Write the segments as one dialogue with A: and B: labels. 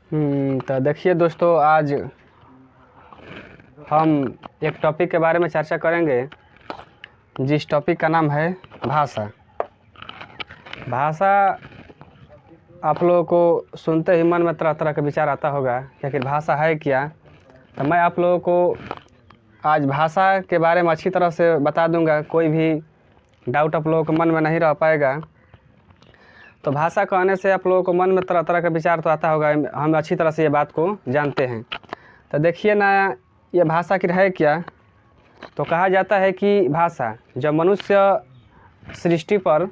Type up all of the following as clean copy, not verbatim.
A: तो देखिए दोस्तों, आज हम एक टॉपिक के बारे में चर्चा करेंगे, जिस टॉपिक का नाम है भाषा। भाषा आप लोगों को सुनते ही मन में तरह तरह का विचार आता होगा कि आखिर भाषा है क्या। तो मैं आप लोगों को आज भाषा के बारे में अच्छी तरह से बता दूंगा, कोई भी डाउट आप लोगों के मन में नहीं रह पाएगा। तो भाषा कहने से आप लोगों को मन में तरह तरह का विचार तो आता होगा, हम अच्छी तरह से ये बात को जानते हैं। तो देखिए ना, ये भाषा आखिर है क्या। तो कहा जाता है कि भाषा, जब मनुष्य सृष्टि पर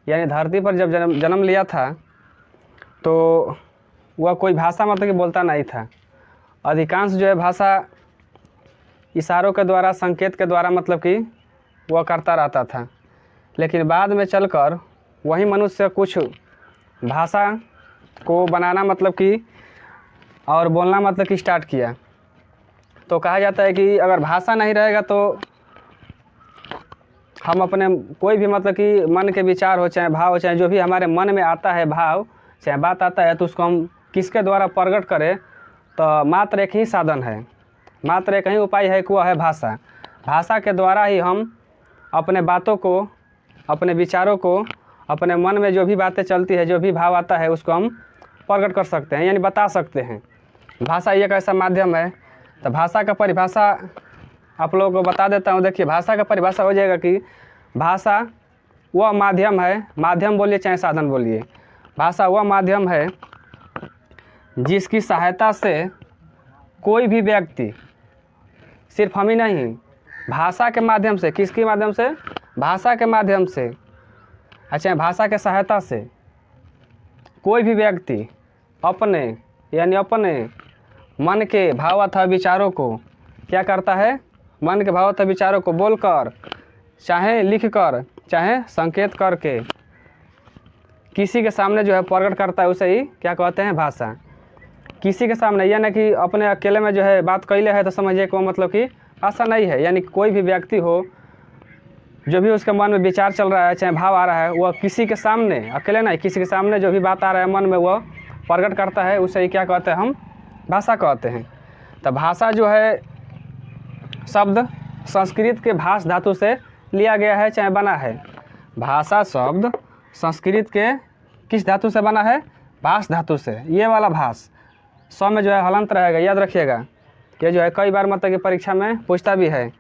A: यानी धरती पर जब जन्म लिया था, तो वह कोई भाषा मतलब कि बोलता नहीं था। अधिकांश जो है भाषा इशारों के द्वारा, संकेत के द्वारा मतलब कि वह करता रहता था। लेकिन बाद में चलकर वही मनुष्य कुछ भाषा को बनाना मतलब कि और बोलना मतलब कि स्टार्ट किया। तो कहा जाता है कि अगर भाषा नहीं रहेगा तो हम अपने कोई भी मतलब कि मन के विचार हो, चाहे भाव हो, चाहे जो भी हमारे मन में आता है भाव, चाहे बात आता है, तो उसको हम किसके द्वारा प्रकट करें। तो मात्र एक ही साधन है, मात्र एक ही उपाय है कि वह है भाषा। भाषा के द्वारा ही हम अपने बातों को, अपने विचारों को, अपने मन में जो भी बातें चलती है, जो भी भाव आता है, उसको हम प्रकट कर सकते हैं, यानी बता सकते हैं। भाषा एक ऐसा माध्यम है। तो भाषा का परिभाषा आप लोगों को बता देता हूँ। देखिए, भाषा का परिभाषा हो जाएगा कि भाषा वह माध्यम है, माध्यम बोलिए चाहे साधन बोलिए, भाषा वह माध्यम है जिसकी सहायता से कोई भी व्यक्ति, सिर्फ हम ही नहीं, भाषा के माध्यम से, किसके माध्यम से, भाषा के माध्यम से, अच्छा, भाषा के सहायता से कोई भी व्यक्ति अपने यानी अपने मन के भाव अथवा विचारों को क्या करता है, मन के भाव अथवा विचारों को बोलकर, चाहे लिखकर, चाहे संकेत करके किसी के सामने जो है प्रकट करता है, उसे ही क्या कहते हैं, भाषा। किसी के सामने, यह ना कि अपने अकेले में जो है बात कैले है तो समझिए कि वो मतलब कि भाषा नहीं है। यानी कोई भी व्यक्ति हो, जो भी उसके मन में विचार चल रहा है, चाहे भाव आ रहा है, वह किसी के सामने, अकेले नहीं, किसी के सामने जो भी बात आ रहा है मन में, वह प्रकट करता है, उसे ही क्या कहते हैं, हम भाषा कहते हैं। तो भाषा जो है शब्द संस्कृत के भाष धातु से लिया गया है, चाहे बना है। भाषा शब्द संस्कृत के किस धातु से बना है, भाष धातु से। ये वाला भाष स्व में जो है हलंत रहेगा, याद रखिएगा। ये जो है कई बार मतलब कि परीक्षा में पूछता भी है।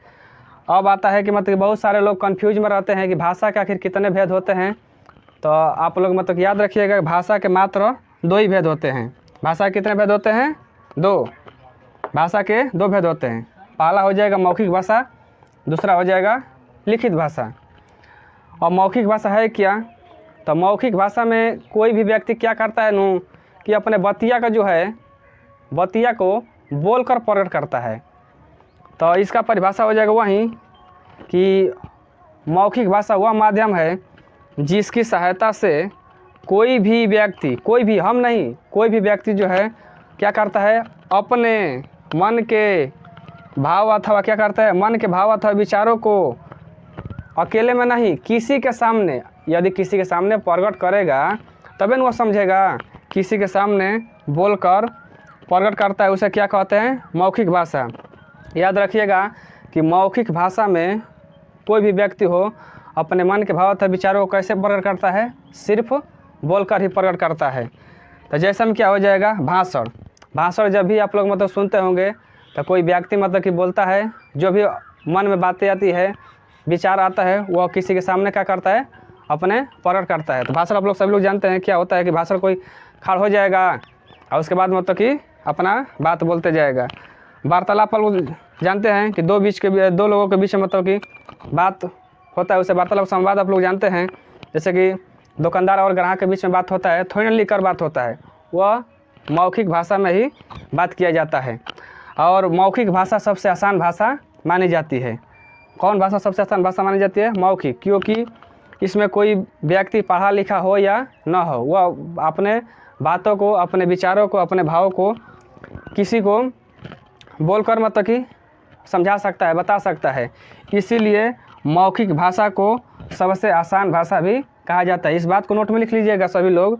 A: अब आता है कि मतलब कि बहुत सारे लोग कंफ्यूज में रहते हैं कि भाषा के आखिर कितने भेद होते हैं। तो आप लोग मतलब कि याद रखिएगा, भाषा के मात्र 2 ही भेद होते हैं। भाषा के कितने भेद होते हैं, 2। भाषा के 2 भेद होते हैं। पहला हो जाएगा मौखिक भाषा, दूसरा हो जाएगा लिखित भाषा। और मौखिक भाषा है क्या, तो मौखिक भाषा में कोई भी व्यक्ति क्या करता है नू, कि अपने बतिया का जो है, बतिया को बोलकर प्रकट करता है। तो इसका परिभाषा हो जाएगा वहीं कि मौखिक भाषा वह माध्यम है जिसकी सहायता से कोई भी व्यक्ति, कोई भी, हम नहीं, कोई भी व्यक्ति जो है क्या करता है, अपने मन के भाव अथवा क्या करता है, मन के भाव अथवा विचारों को अकेले में नहीं, किसी के सामने, यदि किसी के सामने प्रकट करेगा तभी न वो समझेगा। किसी के सामने बोलकर प्रकट करता है, उसे क्या कहते हैं, मौखिक भाषा। याद रखिएगा कि मौखिक भाषा में कोई भी व्यक्ति हो, अपने मन के भाव अथवा विचारों को कैसे प्रकट करता है, सिर्फ बोलकर ही प्रकट करता है। तो जैसे में क्या हो जाएगा, भाषण। भाषण जब भी आप लोग मतलब सुनते होंगे, तो कोई व्यक्ति मतलब कि बोलता है, जो भी मन में बातें आती है, विचार आता है, वह किसी के सामने क्या करता है, अपने प्रकट करता है। तो भाषण आप लोग सभी लोग जानते हैं क्या होता है, कि भाषण कोई खड़ा हो जाएगा और उसके बाद मतलब कि अपना बात बोलते जाएगा। वार्तालाप आप लोग जानते हैं कि दो लोगों के बीच में मतलब कि बात होता है, उसे वार्तालाप, संवाद आप लोग जानते हैं। जैसे कि दुकानदार और ग्राहक के बीच में बात होता है, थोड़ी ना लिखकर बात होता है, वह मौखिक भाषा में ही बात किया जाता है। और मौखिक भाषा सबसे आसान भाषा मानी जाती है। कौन भाषा सबसे आसान भाषा मानी जाती है, मौखिक, क्योंकि इसमें कोई व्यक्ति पढ़ा लिखा हो या ना हो, वह अपने बातों को, अपने विचारों को, अपने भावों को किसी को बोलकर मतलब कि समझा सकता है, बता सकता है। इसीलिए मौखिक भाषा को सबसे आसान भाषा भी कहा जाता है। इस बात को नोट में लिख लीजिएगा सभी लोग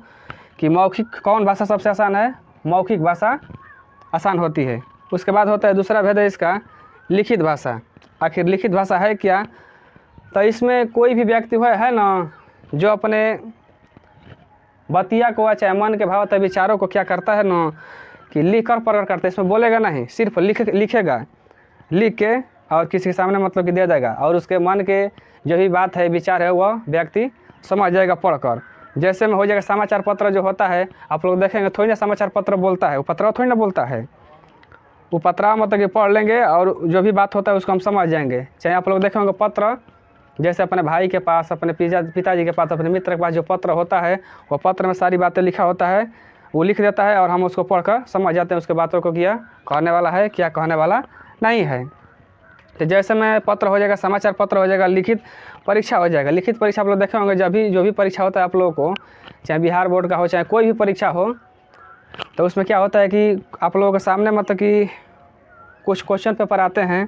A: कि मौखिक कौन भाषा सबसे आसान है, मौखिक भाषा आसान होती है। उसके बाद होता है दूसरा भेद है इसका लिखित भाषा। आखिर लिखित भाषा है क्या? तो इसमें कोई भी व्यक्ति है ना, जो अपने बतिया को चाहे मन के भाव तथा विचारों को क्या करता है ना कि लिख कर प्रकट करता है। इसमें बोलेगा नहीं, सिर्फ लिखेगा, लिख के और किसी के सामने मतलब कि दे देगा, और उसके मन के जो भी बात है विचार है वह व्यक्ति समझ जाएगा पढ़कर। जैसे में हो जाएगा समाचार पत्र जो होता है, आप लोग देखेंगे थोड़ी ना समाचार पत्र बोलता है, वो पत्र थोड़ी ना बोलता है, वो पत्र मतलब कि पढ़ लेंगे और जो भी बात होता है उसको हम समझ जाएंगे। चाहे आप लोग देखेंगे पत्र, जैसे अपने भाई के पास, अपने पिताजी के पास, अपने मित्र के पास जो पत्र होता है, वो पत्र में सारी बातें लिखा होता है, वो लिख देता है और हम उसको पढ़कर समझ जाते हैं उसके बातों को, क्या कहने वाला है क्या कहने वाला नहीं है। तो जैसे में पत्र हो जाएगा, समाचार पत्र हो जाएगा, लिखित परीक्षा हो जाएगा। लिखित परीक्षा आप लोग देखे होंगे, जब भी जो भी परीक्षा होता है आप लोगों को, चाहे बिहार बोर्ड का हो चाहे कोई भी परीक्षा हो, तो उसमें क्या होता है कि आप लोगों के सामने मतलब कि कुछ क्वेश्चन पेपर आते हैं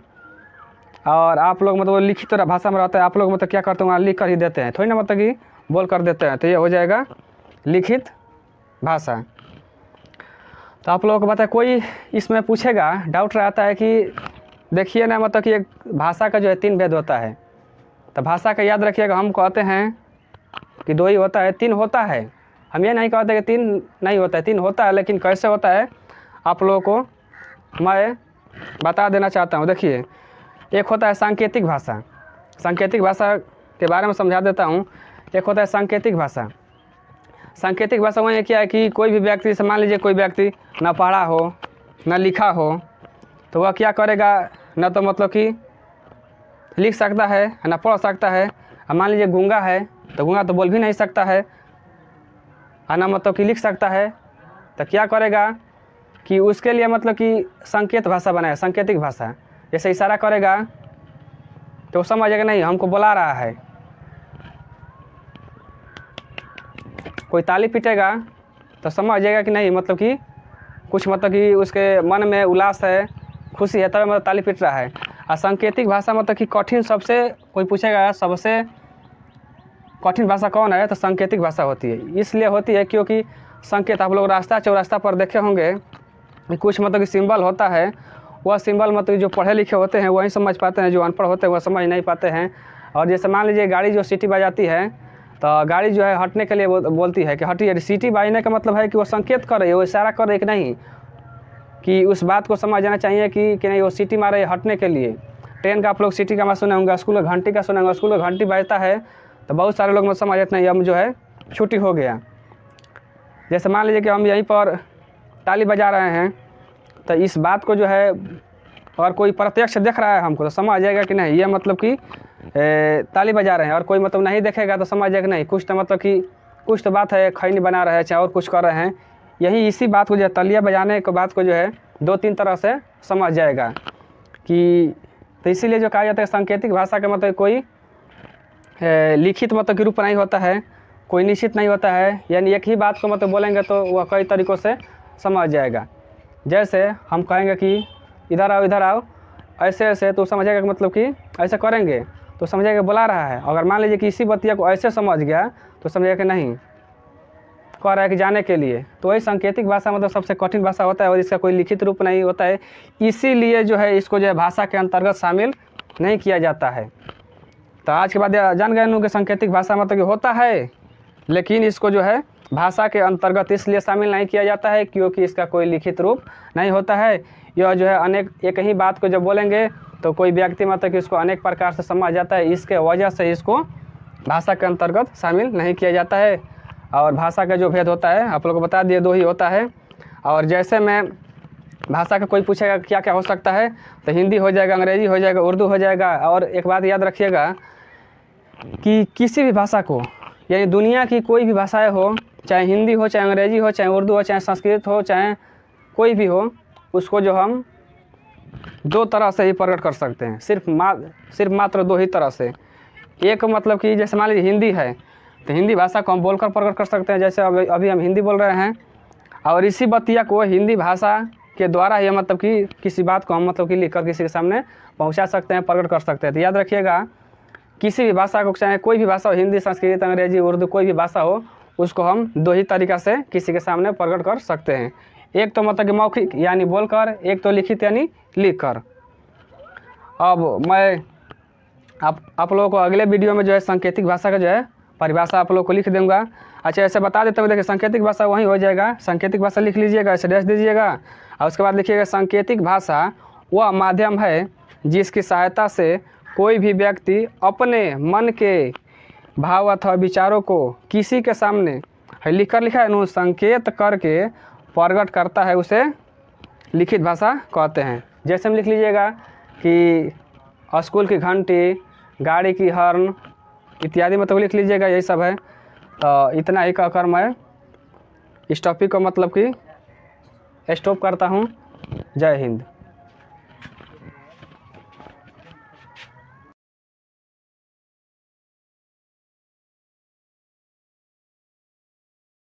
A: और आप लोग मतलब लिखित भाषा में रहता है, आप लोग मतलब क्या करते हैं वहाँ लिख कर ही देते हैं, थोड़ी ना मतलब कि बोल कर देते हैं। तो ये हो जाएगा लिखित भाषा। तो आप लोगों को पता है, कोई इसमें पूछेगा, डाउट रहता है कि देखिए ना मतलब कि एक भाषा का जो है 3 भेद होता है। तो भाषा का याद रखिएगा, हम कहते हैं कि 2 ही होता है, 3 होता है। हम ये नहीं कहते कि 3 नहीं होता है, 3 होता है, लेकिन कैसे होता है आप लोगों को मैं बता देना चाहता हूँ। देखिए, एक होता है सांकेतिक भाषा। सांकेतिक भाषा के बारे में समझा देता हूँ। एक होता है सांकेतिक भाषा। सांकेतिक भाषा वही क्या है कि कोई भी व्यक्ति से, मान लीजिए कोई व्यक्ति ना पढ़ा हो ना लिखा हो, तो वह क्या करेगा, ना तो मतलब कि लिख सकता है ना पढ़ सकता है। मान लीजिए गूंगा है, तो गूंगा तो बोल भी नहीं सकता है, ना मतलब कि लिख सकता है। तो क्या करेगा कि उसके लिए मतलब कि संकेत भाषा बनाए, सांकेतिक भाषा। जैसे इशारा करेगा तो समझ जाएगा नहीं हमको बुला रहा है। कोई ताली पीटेगा तो समझ जाएगा कि नहीं मतलब कि कुछ मतलब कि उसके मन में उल्लास है, खुशी है, तब मतलब ताली पीट रहा है। और सांकेतिक भाषा मतलब कि कठिन, सबसे कोई पूछेगा सबसे कठिन भाषा कौन है, तो सांकेतिक भाषा होती है। इसलिए होती है क्योंकि संकेत, आप लोग रास्ता चौरास्ता पर देखे होंगे, कुछ मतलब कि सिंबल होता है, वह सिंबल मतलब जो पढ़े लिखे होते हैं वही समझ पाते हैं, जो अनपढ़ होते हैं वह समझ नहीं पाते हैं। और जैसे मान लीजिए गाड़ी जो सीटी बजाती है, तो गाड़ी जो है हटने के लिए बोलती है कि हटिए। सीटी बजने का मतलब है कि वो संकेत कर रही है, वो इशारा कर रही है कि नहीं, कि उस बात को समझ जाना चाहिए कि नहीं वो सीटी मार रही है हटने के लिए। ट्रेन का आप लोग सीटी का मैं सुने होंगे, स्कूल में घंटी का सुने होंगे, स्कूल में घंटी बजता है तो बहुत सारे लोग समझ जाते हैं अब जो है छुट्टी हो गया। जैसे मान लीजिए कि हम यहीं पर ताली बजा रहे हैं, तो इस बात को जो है और कोई प्रत्यक्ष देख रहा है हमको, तो समझ जाएगा कि नहीं ये मतलब कि ताली बजा रहे हैं। और कोई मतलब नहीं देखेगा तो समझ जाएगा नहीं कुछ तो मतलब कि कुछ तो बात है, खैनी बना रहे हैं चाहे और कुछ कर रहे हैं। यही इसी बात को जो है तालियां बजाने के बात को जो है 2-3 तरह से समझ जाएगा कि। तो इसीलिए जो कहा जाता है सांकेतिक भाषा का मतलब कोई लिखित मतलब कि रूप नहीं होता है, कोई निश्चित नहीं होता है, यानी एक ही बात को मतलब बोलेंगे तो वह कई तरीक़ों से समझ जाएगा। जैसे हम कहेंगे कि इधर आओ ऐसे ऐसे, तो समझेगा कि मतलब कि ऐसे करेंगे तो समझेगा बुला रहा है। अगर मान लीजिए कि इसी बतिया को ऐसे समझ गया तो समझेगा कि नहीं कह रहा है कि जाने के लिए। तो वही सांकेतिक भाषा मतलब सबसे कठिन भाषा होता है और इसका कोई लिखित रूप नहीं होता है, इसीलिए जो है इसको जो है भाषा के अंतर्गत शामिल नहीं किया जाता है। तो आज के बाद जान गए कि सांकेतिक भाषा मतलब कि होता है, लेकिन इसको जो है भाषा के अंतर्गत इसलिए शामिल नहीं किया जाता है क्योंकि इसका कोई लिखित रूप नहीं होता है। यह जो है अनेक एक ही बात को जब बोलेंगे तो कोई व्यक्ति मतलब कि इसको अनेक प्रकार से समझ जाता है, इसके वजह से इसको भाषा के अंतर्गत शामिल नहीं किया जाता है। और भाषा का जो भेद होता है आप लोगों को बता दिए 2 ही होता है। और जैसे मैं भाषा का कोई पूछेगा क्या क्या हो सकता है, तो हिंदी हो जाएगा, अंग्रेजी हो जाएगा, उर्दू हो जाएगा। और एक बात याद रखिएगा कि किसी भी भाषा को, यानी दुनिया की कोई भी भाषाएं हो, चाहे हिंदी हो, चाहे अंग्रेजी हो, चाहे उर्दू हो, चाहे संस्कृत हो, चाहे कोई भी हो, उसको जो हम 2 तरह से ही प्रकट कर सकते हैं, सिर्फ मात्र 2 ही तरह से। एक मतलब कि जैसे मान लीजिए हिंदी है, तो हिंदी भाषा को हम बोलकर प्रकट कर सकते हैं, जैसे अभी हम हिंदी बोल रहे हैं, और इसी बतिया को हिंदी भाषा के द्वारा ये मतलब कि किसी बात को हम मतलब कि लिख कर किसी के सामने पहुंचा सकते हैं, प्रकट कर सकते हैं। तो याद रखिएगा किसी भी भाषा को, चाहे कोई भी भाषा हो, हिंदी, संस्कृत, अंग्रेजी, उर्दू, कोई भी भाषा हो, उसको हम 2 ही तरीक़ा से किसी के सामने प्रकट कर सकते हैं। एक तो मतलब कि मौखिक यानी बोलकर, एक तो लिखित यानी लिख कर। अब मैं आप लोगों को अगले वीडियो में जो है सांकेतिक भाषा का जो है परिभाषा आप लोगों को लिख दूंगा। अच्छा, ऐसे बता देता हूँ, देखिए सांकेतिक भाषा वहीं हो जाएगा, सांकेतिक भाषा लिख लीजिएगा, ऐसे डैश दीजिएगा और उसके बाद लिखिएगा सांकेतिक भाषा वह माध्यम है जिसकी सहायता से कोई भी व्यक्ति अपने मन के भाव अथवा विचारों को किसी के सामने लिखा है नु संकेत करके प्रकट करता है, उसे लिखित भाषा कहते हैं। जैसे हम लिख लीजिएगा कि स्कूल की घंटी, गाड़ी की हॉर्न इत्यादि मतलब लिख लीजिएगा, यही सब है। तो इतना ही कहकर मैं इस टॉपिक को मतलब कि स्टॉप करता हूँ। जय हिंद।